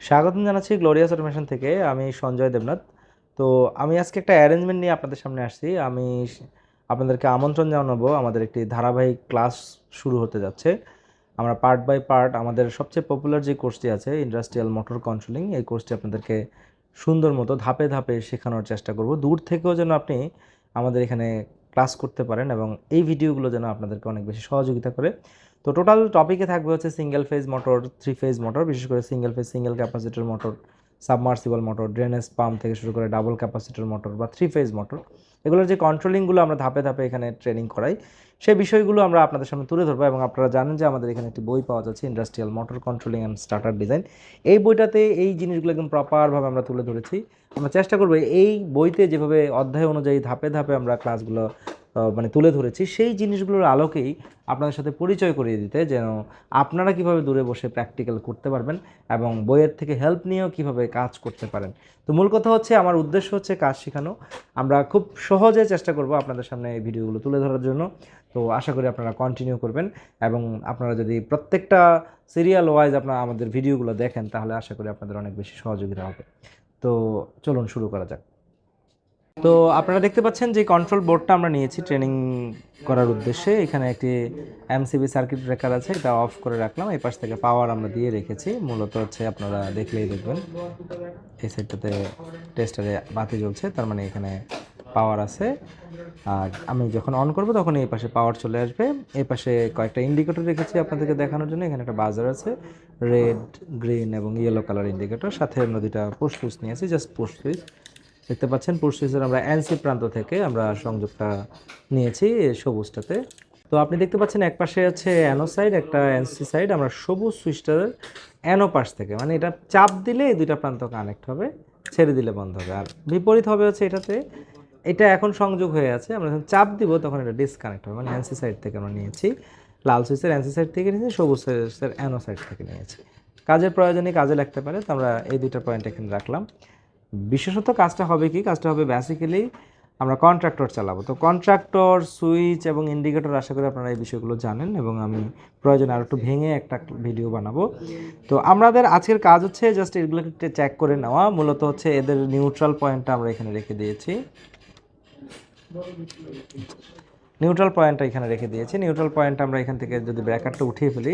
স্বাগতম জানাচ্ছি glorious automation থেকে। আমি সঞ্জয় দেবনাথ। তো আমি আজকে একটা অ্যারেঞ্জমেন্ট নিয়ে আপনাদের সামনে আসছি। আপনাদেরকে আমন্ত্রণ জানাবো, আমাদের একটি ধারাবাহিক ক্লাস শুরু হতে যাচ্ছে। আমরা পার্ট বাই পার্ট আমাদের সবচেয়ে পপুলার যে কোর্সটি আছে ইন্ডাস্ট্রিয়াল মোটর কন্ট্রোলিং, এই কোর্সটি আপনাদেরকে সুন্দর মতো ধাপে ধাপে শেখানোর চেষ্টা করব। দূর থেকেও যেন আপনি আমাদের এখানে ক্লাস করতে পারেন এবং এই ভিডিওগুলো যেন আপনাদেরকে অনেক বেশি সহযোগিতা করে। তো টোটাল টপিকে থাকবে হচ্ছে single phase motor, three phase motor, বিশেষ করে single phase single capacitor motor, submersible motor, drainage pump থেকে শুরু করে ডাবল ক্যাপাসিটর মোটর বা থ্রি ফেজ মোটর, এগুলোর যে কন্ট্রোলিংগুলো আমরা ধাপে ধাপে এখানে ট্রেনিং করাই, সেই বিষয়গুলো আমরা আপনাদের সামনে তুলে ধরবো। এবং আপনারা জানেন যে আমাদের এখানে একটি বই পাওয়া যাচ্ছে, industrial motor controlling and starter design. এই বইটাতে এই জিনিসগুলো একদম প্রপারভাবে আমরা তুলে ধরেছি। আমরা চেষ্টা করবো এই বইতে যেভাবে অধ্যায় অনুযায়ী ধাপে ধাপে আমরা ক্লাসগুলো তুলে ধরেছি, সেই জিনিসগুলোর আলোকেই আপনাদের সাথে পরিচয় করিয়ে দিতে, যেন আপনারা কিভাবে দূরে বসে প্র্যাকটিক্যাল করতে পারবেন এবং বইয়ের থেকে হেল্প নিয়েও কিভাবে কাজ করতে পারেন। তো মূল কথা হচ্ছে, আমার উদ্দেশ্য হচ্ছে কাজ শেখানো। আমরা খুব সহজে চেষ্টা করব আপনাদের সামনে এই ভিডিওগুলো তুলে ধরার জন্য। তো আশা করি আপনারা কন্টিনিউ করবেন এবং আপনারা যদি প্রত্যেকটা সিরিয়াল ওয়াইজ আপনারা আমাদের ভিডিওগুলো দেখেন, তাহলে আশা করি আপনাদের অনেক বেশি সহযোগিতা হবে। তো চলুন শুরু করা যাক। তো আপনারা দেখতে পাচ্ছেন যে কন্ট্রোল বোর্ডটা আমরা নিয়েছি ট্রেনিং করার উদ্দেশ্যে। এখানে একটি এমসিবি সার্কিট ব্রেকার আছে, এটা অফ করে রাখলাম। এই পাশ থেকে পাওয়ার আমরা দিয়ে রেখেছি। মূলত হচ্ছে আপনারা দেখলেই দেখবেন এই সাইডটাতে টেস্টারে বাতি জ্বলছে, তার মানে এখানে পাওয়ার আছে। আর আমি যখন অন করব তখন এই পাশে পাওয়ার চলে আসবে। এই পাশে কয়েকটা ইন্ডিকেটর রেখেছি আপনাদেরকে দেখানোর জন্য। এখানে একটা বাজার আছে, রেড, গ্রিন এবং ইয়েলো কালার ইন্ডিকেটর। সাথে আমরা দুইটা পুশ সুইচ নিয়েছি, জাস্ট পুশ সুইচ। দেখতে পাচ্ছেন পুশ সুইচের আমরা এনসি প্রান্ত থেকে আমরা সংযোগটা নিয়েছি সবুজটাতে। তো আপনি দেখতে পাচ্ছেন এক পাশে আছে অ্যানো সাইড, একটা এনসি সাইড। আমরা সবুজ সুইচটার অ্যানো পাশ থেকে, মানে এটা চাপ দিলে এই দুইটা প্রান্ত কানেক্ট হবে, ছেড়ে দিলে বন্ধ হবে। আর বিপরীত হবে হচ্ছে এটাতে, এটা এখন সংযোগ হয়ে আছে, আমরা যখন চাপ দিব তখন এটা ডিসকানেক্ট হবে। মানে এনসি সাইড থেকে আমরা নিয়েছি, লাল সুইচের এনসি সাইড থেকে নিয়েছি, সবুজ সুইচের অ্যানো সাইড থেকে নিয়েছি। কাজের প্রয়োজনে কাজে লাগতে পারে, তো আমরা এই দুইটা পয়েন্ট এখানে রাখলাম। বিশেষত কাজটা হবে কি, কাজটা হবে বেসিক্যালি আমরা কন্ট্রাক্টর চালাবো। তো কন্ট্রাক্টর, সুইচ এবং ইন্ডিকেটর, আশা করি আপনারা এই বিষয়গুলো জানেন এবং আমি প্রয়োজনে আর একটু ভেঙে একটা ভিডিও বানাবো। তো আমাদের আজকের কাজ হচ্ছে জাস্ট এগুলোকে চেক করে নেওয়া। মূলত হচ্ছে এদের নিউট্রাল পয়েন্টটা আমরা এখানে রেখে দিয়েছি, নিউট্রাল পয়েন্টটা এখানে রেখে দিয়েছি। নিউট্রাল পয়েন্ট আমরা এখান থেকে যদি ব্র্যাকেটটা উঠিয়ে ফেলি,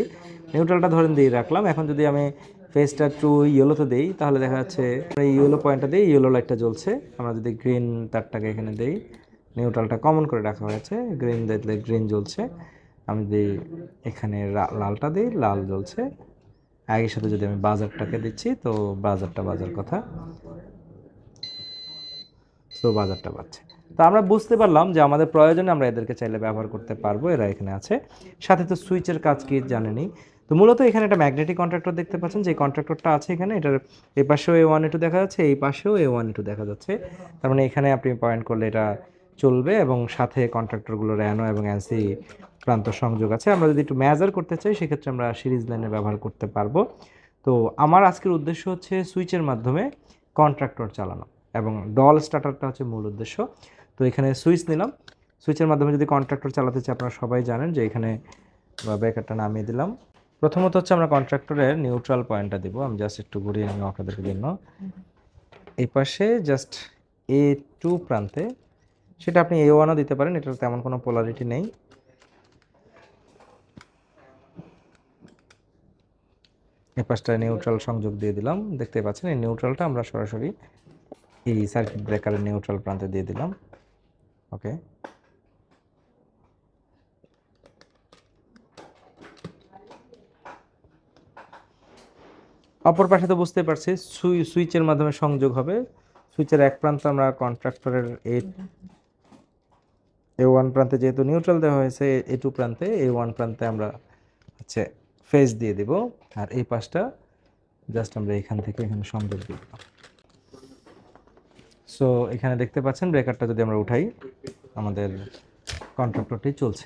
নিউট্রালটা ধরেন দিয়ে রাখলাম। এখন যদি আমি ফেসটা একটু ইয়েলোতে দিই, তাহলে দেখা যাচ্ছে এই ইয়েলো পয়েন্টটা দিই, ইয়েলো লাইটটা জ্বলছে। আমরা যদি গ্রিন তারটাকে এখানে দিই, নিউট্রালটা কমন করে রাখা হয়েছে, গ্রিন দিলে গ্রিন জ্বলছে। আমি যদি এখানে লালটা দিই, লাল জ্বলছে। একই সাথে যদি আমি বাজারটাকে দিচ্ছি, তো বাজারটা বাজার কথা, তো বাজারটা বাজছে। তো আমরা বুঝতে পারলাম যে আমাদের প্রয়োজনে আমরা এদেরকে চাইলে ব্যবহার করতে পারবো। এরা এখানে আছে। সাথে তো সুইচের কাজ কি জানেনি। তো মূলত এখানে একটা ম্যাগনেটিক কন্ট্রাক্টর দেখতে পাচ্ছেন, যে কন্ট্রাক্টরটা আছে এখানে, এটার এই পাশেও A1A2 দেখা যাচ্ছে, এই পাশেও A1A2 দেখা যাচ্ছে। তার মানে এখানে আপনি পয়েন্ট করলে এটা চলবে এবং সাথে কন্ট্রাক্টরগুলোর অ্যানো এবং অ্যান্সি প্রান্ত সংযোগ আছে। আমরা যদি একটু মেজার করতে চাই, সেক্ষেত্রে আমরা সিরিজ লাইনে ব্যবহার করতে পারবো। তো আমার আজকের উদ্দেশ্য হচ্ছে সুইচের মাধ্যমে কন্ট্রাক্টর চালানো এবং ডল স্টার্টারটা হচ্ছে মূল উদ্দেশ্য। তো এখানে সুইচ নিলাম, সুইচের মাধ্যমে যদি কন্ট্রাক্টর চালাতে চাই, আপনারা সবাই জানেন যে এখানে ব্রেকারটা নামিয়ে দিলাম। প্রথমত হচ্ছে আমরা কন্ট্রাক্টরের নিউট্রাল পয়েন্টটা দিব। আমি জাস্ট একটু ঘুরিয়ে নিব আপনাদের জন্য। এই পাশে জাস্ট A2 প্রান্তে, সেটা আপনি A1ও দিতে পারেন, এটার তেমন কোনো পোলারিটি নেই। এই পাশটা নিউট্রাল সংযোগ দিয়ে দিলাম। দেখতে পাচ্ছেন এই নিউট্রালটা আমরা সরাসরি এই সার্কিট ব্রেকারের নিউট্রাল প্রান্তে দিয়ে দিলাম। ওকে, অপর পাশে তো বুঝতে পারছি সুইচের মাধ্যমে সংযোগ হবে। সুইচের এক প্রান্ত আমরা কন্ট্রাক্টরের A1 প্রান্তে, যেহেতু নিউট্রাল দেওয়া হয়েছে, A2 প্রান্তে, A1 প্রান্তে আমরা হচ্ছে ফেজ দিয়ে দিব। আর এই পাশটা জাস্ট আমরা এখান থেকে এখানে সংযোগ দিয়ে দিলাম। সো এখানে দেখতে পাচ্ছেন ব্রেকারটা যদি আমরা উঠাই, আমাদের কন্ট্রাক্টরটি চলছে।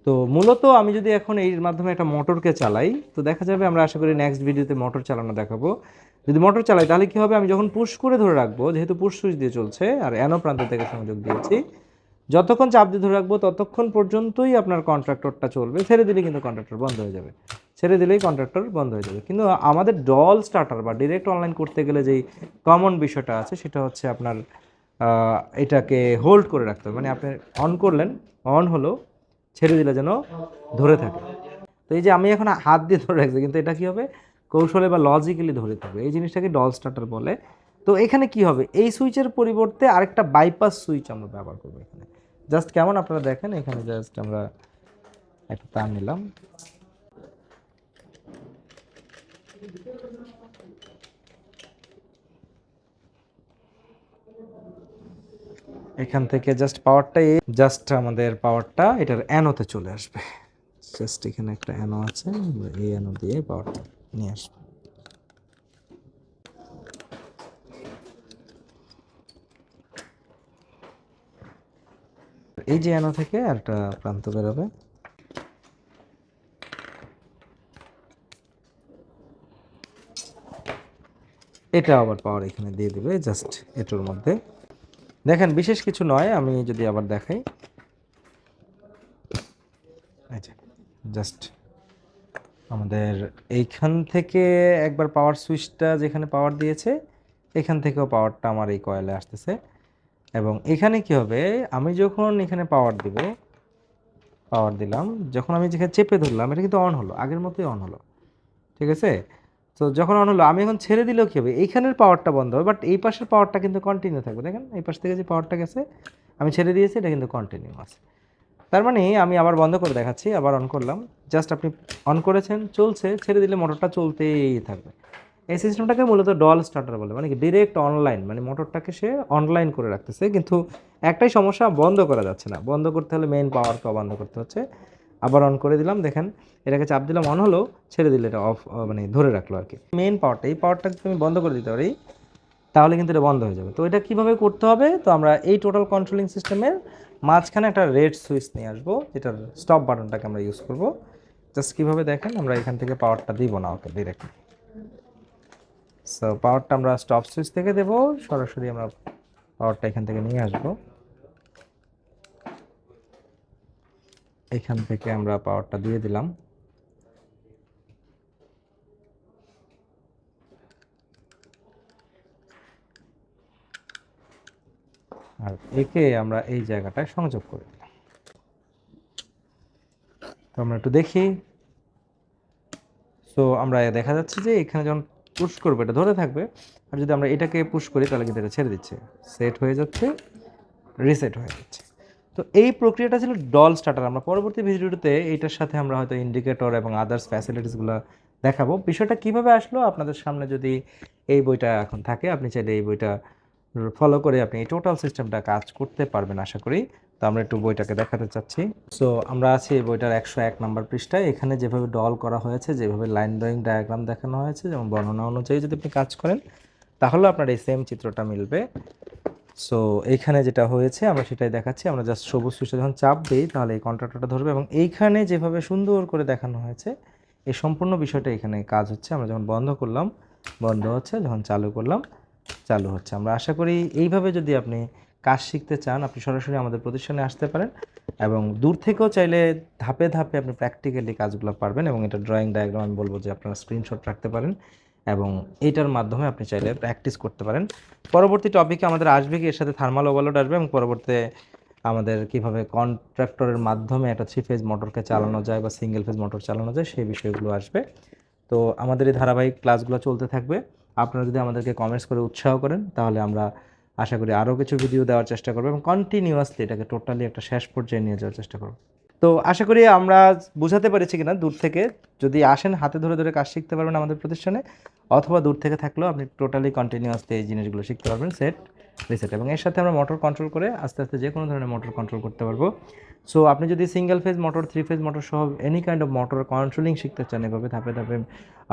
তো মূলত আমি যদি এখন এর মাধ্যমে একটা মোটরকে চালাই, তো দেখা যাবে, আমরা আশা করি নেক্সট ভিডিওতে মোটর চালানো দেখাবো। যদি মোটর চালাই তাহলে কি হবে, আমি যখন পুশ করে ধরে রাখবো, যেহেতু পুশ সুইচ দিয়ে চলছে আর অ্যানো প্রান্ত থেকে সংযোগ দিয়েছি, যতক্ষণ চাপ দিয়ে ধরে রাখবো ততক্ষণ পর্যন্তই আপনার কন্ট্রাক্টরটা চলবে। ছেড়ে দিলে কিন্তু কন্ট্রাক্টর বন্ধ হয়ে যাবে। ছেড়ে দিলেই কন্ট্রাক্টর বন্ধ হয়ে যাবে। কিন্তু আমাদের ডল স্টার্টার বা ডিরেক্ট অনলাইন করতে গেলে যেই কমন বিষয়টা আছে সেটা হচ্ছে আপনার এটাকে হোল্ড করে রাখতে হবে। মানে আপনি অন করলেন, অন হলো, ছেড়ে দিলে যেন ধরে থাকে। তো এই যে আমি এখন হাত দিয়ে ধরে রাখছি, কিন্তু এটা কি হবে, কৌশলে বা লজিক্যালি ধরে থাকবে। এই জিনিসটাকে ডল স্টার্টার বলে। তো এখানে কি হবে, এই সুইচের পরিবর্তে আরেকটা বাইপাস সুইচ আমরা ব্যবহার করবো এখানে। জাস্ট কেমন আপনারা দেখেন, এখানে জাস্ট আমরা একটা তার নিলাম, এখান থেকে জাস্ট পাওয়ারটা, জাস্ট আমাদের পাওয়ারটা এটার অ্যানোতে চলে আসবে। জাস্ট এখানে একটা অ্যানো আছে, আমরা এই অ্যানো দিয়ে পাওয়ারটা নিয়ে আসবো। এই যে অ্যানো থেকে একটা প্রান্ত বেরোবে, এটা আবার পাওয়ার এখানে দিয়ে দিবে জাস্ট এটার মধ্যে। দেখেন বিশেষ কিছু নয়, আমি যদি আবার দেখাই, জাস্ট আমাদের এইখান থেকে একবার পাওয়ার সুইচটা যেখানে পাওয়ার দিয়েছে, এখান থেকেও পাওয়ারটা আমার এই কয়েলে আসতেছে। এবং এখানে কি হবে, আমি যখন এখানে পাওয়ার দিব, পাওয়ার দিলাম, যখন আমি যেখানে চেপে ধরলাম এটা কিন্তু অন হলো, আগের মতোই অন হলো, ঠিক আছে। তো যখন অন হলো, আমি এখন ছেড়ে দিলেও কী হবে, এইখানের পাওয়ারটা বন্ধ হবে, বাট এই পাশের পাওয়ারটা কিন্তু কন্টিনিউ থাকবে। দেখেন এই পাশ থেকে যে পাওয়ারটা গেছে, আমি ছেড়ে দিয়েছি, এটা কিন্তু কন্টিনিউ আছে। তার মানে আমি আবার বন্ধ করে দেখাচ্ছি, আবার অন করলাম, জাস্ট আপনি অন করেছেন, চলছে, ছেড়ে দিলে মোটরটা চলতেই থাকবে। এই সিস্টেমটাকে মূলত ডল স্টার্টার বলে, মানে কি ডিরেক্ট অনলাইন, মানে মোটরটাকে সে অনলাইন করে রাখতেছে। কিন্তু একটাই সমস্যা, বন্ধ করা যাচ্ছে না। বন্ধ করতে হলে মেইন পাওয়ারটা বন্ধ করতে হচ্ছে। আবার অন করে দিলাম, দেখেন এটাকে চাপ দিলাম, অন হলো, ছেড়ে দিলে এটা অফ, মানে ধরে রাখলো আর কি। মেইন পাওয়ারটা, এই পাওয়ারটা যদি আমি বন্ধ করে দিতে পারি তাহলে কিন্তু এটা বন্ধ হয়ে যাবে। তো এটা কীভাবে করতে হবে, তো আমরা এই টোটাল কন্ট্রোলিং সিস্টেমের মাঝখানে একটা রেড সুইচ নিয়ে আসবো, যেটার স্টপ বাটনটাকে আমরা ইউজ করব। জাস্ট কীভাবে দেখেন, আমরা এখান থেকে পাওয়ারটা দিব না ওকে ডিরেক্টলি। সো পাওয়ারটা আমরা স্টপ সুইচ থেকে দেব, সরাসরি আমরা পাওয়ারটা এখান থেকে নিয়ে আসব। এখান থেকে আমরা পাওয়ারটা দিয়ে দিলাম। আর একে আমরা এই জায়গাটায় সংযোগ করে দিলাম। তো আমরা একটু দেখি। সো আমরা দেখা যাচ্ছে যে এখানে যখন পুশ করবো এটা ধরে থাকবে, আর যদি আমরা এটাকে পুশ করি তাহলে কিন্তু এটা ছেড়ে দিচ্ছে, সেট হয়ে যাচ্ছে, রিসেট হয়ে যাচ্ছে। তো এই প্রক্রিয়াটা ছিল ডল স্টার্টার। আমরা পরবর্তী ভিডিওতে এইটার সাথে আমরা হয়তো ইন্ডিকেটর এবং আদার্স ফ্যাসিলিটিসগুলো দেখাবো। বিষয়টা কিভাবে আসলো আপনাদের সামনে, যদি এই বইটা এখন থাকে, আপনি চাইলে এই বইটা ফলো করে আপনি এই টোটাল সিস্টেমটা কাজ করতে পারবেন আশা করি। তো আমরা একটু বইটাকে দেখাতে চাচ্ছি। সো আমরা আছি এই বইটার 101 নম্বর পৃষ্ঠায়। এখানে যেভাবে ডল করা হয়েছে, যেভাবে লাইন ড্রয়িং ডায়াগ্রাম দেখানো হয়েছে, যেমন বর্ণনা অনুযায়ী যদি আপনি কাজ করেন তাহলে আপনার এই সেম চিত্রটা মিলবে। সো এইখানে যেটা হয়েছে আমরা সেটাই দেখাচ্ছি। আমরা জাস্ট সবুজ সুইচে যখন চাপ দিই তাহলে এই কন্ট্রাক্টরটা ধরবে, এবং এইখানে যেভাবে সুন্দর করে দেখানো হয়েছে এই সম্পূর্ণ বিষয়টা এখানে কাজ হচ্ছে। আমরা যখন বন্ধ করলাম বন্ধ হচ্ছে, যখন চালু করলাম চালু হচ্ছে। আমরা আশা করি এইভাবে যদি আপনি কাজ শিখতে চান, আপনি সরাসরি আমাদের প্রতিষ্ঠানে আসতে পারেন, এবং দূর থেকেও চাইলে ধাপে ধাপে আপনি প্র্যাকটিক্যালি কাজগুলো পারবেন। এবং এটা ড্রয়িং ডায়াগ্রাম আমি বলবো যে আপনারা স্ক্রিনশট রাখতে পারেন, এবং এইটার মাধ্যমে আপনি চাইলে প্র্যাকটিস করতে পারেন। পরবর্তী টপিকে আমাদের আসবে কি, এর সাথে থার্মাল ওভারলোড আসবে, এবং পরবর্তীতে আমাদের কিভাবে কন্ট্রাক্টরের মাধ্যমে একটা 3 ফেজ মোটরকে চালানো যায় বা সিঙ্গেল ফেজ মোটর চালানো যায় সেই বিষয়গুলো আসবে। তো আমাদের এই ধারাবাহিক ক্লাসগুলো চলতে থাকবে। আপনারা যদি আমাদেরকে কমেন্টস করে উৎসাহ করেন তাহলে আমরা আশা করি আরও কিছু ভিডিও দেওয়ার চেষ্টা করবো, এবং কন্টিনিউয়াসলি এটাকে টোটালি একটা শেষ পর্যায়ে নিয়ে যাওয়ার চেষ্টা করব। তো আশা করি আমরা বোঝাতে পেরেছি কিনা, দূর থেকে যদি আসেন হাতে ধরে ধরে কাজ শিখতে পারবেন আমাদের প্রতিষ্ঠানে, অথবা দূর থেকে থাকলেও আপনি টোটালি কন্টিনিউয়াসলি এই জিনিসগুলো শিখতে পারবেন, সেট রিসেট। এবং এর সাথে আমরা মোটর কন্ট্রোল করে আস্তে আস্তে যে কোনো ধরনের মোটর কন্ট্রোল করতে পারবো। সো আপনি যদি single phase motor, 3 phase motor সহ any kind of motor controlling শিখতে চান, এভাবে ধাপে ধাপে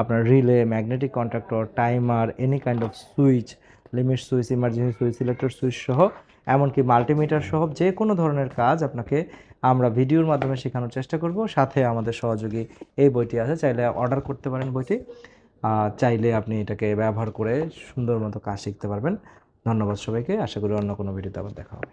আপনার relay, magnetic contactor, timer, any kind of switch, limit switch, emergency switch, selector switch সহ এমনকি মাল্টিমিটার সহ যে কোনো ধরনের কাজ আপনাকে আমরা ভিডিওর মাধ্যমে শেখানোর চেষ্টা করব। সাথে আমাদের সহযোগী এই বইটি আছে, চাইলে অর্ডার করতে পারেন বইটি। চাইলে আপনি এটাকে ব্যবহার করে সুন্দর মতো কাজ শিখতে পারবেন। ধন্যবাদ সবাইকে, আশা করি অন্য কোনো ভিডিওতে আবার দেখা হবে।